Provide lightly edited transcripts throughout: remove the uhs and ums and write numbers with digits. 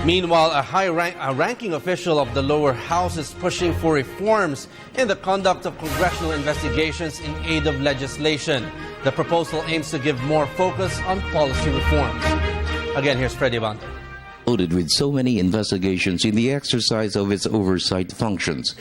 Meanwhile, a ranking official of the lower house is pushing for reforms in the conduct of congressional investigations in aid of legislation. The proposal aims to give more focus on policy reforms. Again, here's Freddie Abando. Loaded with so many investigations in the exercise of its oversight functions.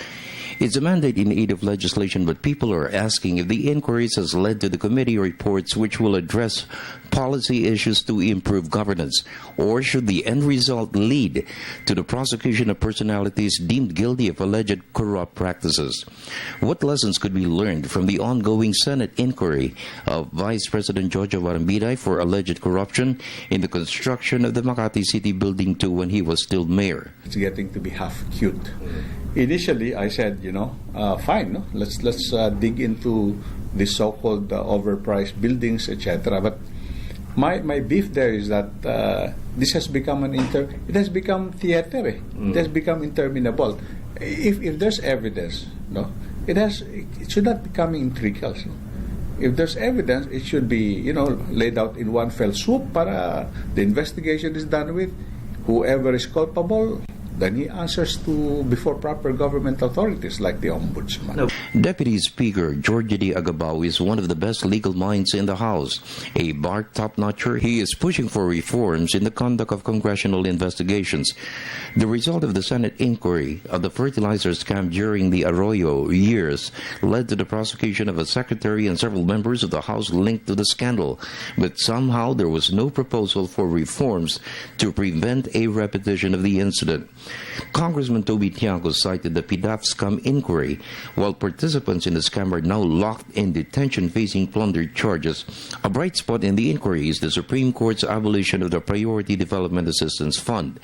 It's a mandate in aid of legislation, but people are asking if the inquiries has led to the committee reports which will address policy issues to improve governance, or should the end result lead to the prosecution of personalities deemed guilty of alleged corrupt practices? What lessons could be learned from the ongoing Senate inquiry of Vice President Jojo Barambitay for alleged corruption in the construction of the Makati City Building 2 when he was still mayor? It's getting to be half cute. Initially, I said, fine, no? let's dig into the so-called overpriced buildings, etc. But my beef there is that this has become it has become theater. It has become interminable. If there's evidence, it should not become intricate. No? If there's evidence, it should be laid out in one fell swoop. Para the investigation is done with, whoever is culpable, then he answers before proper government authorities like the Ombudsman. Deputy Speaker Jorge D. Agabao is one of the best legal minds in the House. A bar top-notcher, he is pushing for reforms in the conduct of congressional investigations. The result of the Senate inquiry of the fertilizer scam during the Arroyo years led to the prosecution of a secretary and several members of the House linked to the scandal. But somehow there was no proposal for reforms to prevent a repetition of the incident. Congressman Toby Tiangco cited the PDAF scam inquiry, while participants in the scam are now locked in detention facing plundered charges. A bright spot in the inquiry is the Supreme Court's abolition of the Priority Development Assistance Fund.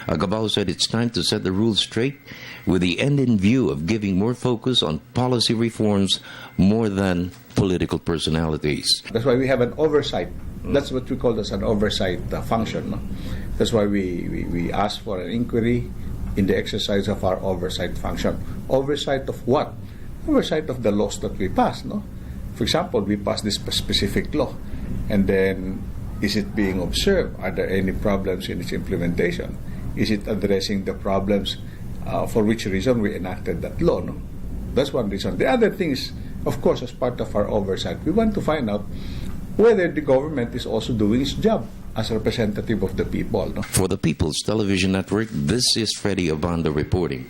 Agabao said it's time to set the rules straight with the end in view of giving more focus on policy reforms more than political personalities. That's why we have an oversight. That's what we call as an oversight function. No? That's why we ask for an inquiry in the exercise of our oversight function. Oversight of what? Oversight of the laws that we pass. No? For example, we pass this specific law, and then is it being observed? Are there any problems in its implementation? Is it addressing the problems for which reason we enacted that law? No? That's one reason. The other thing is, of course, as part of our oversight, we want to find out whether the government is also doing its job as a representative of the people. No? For the People's Television Network, this is Freddie Abando reporting.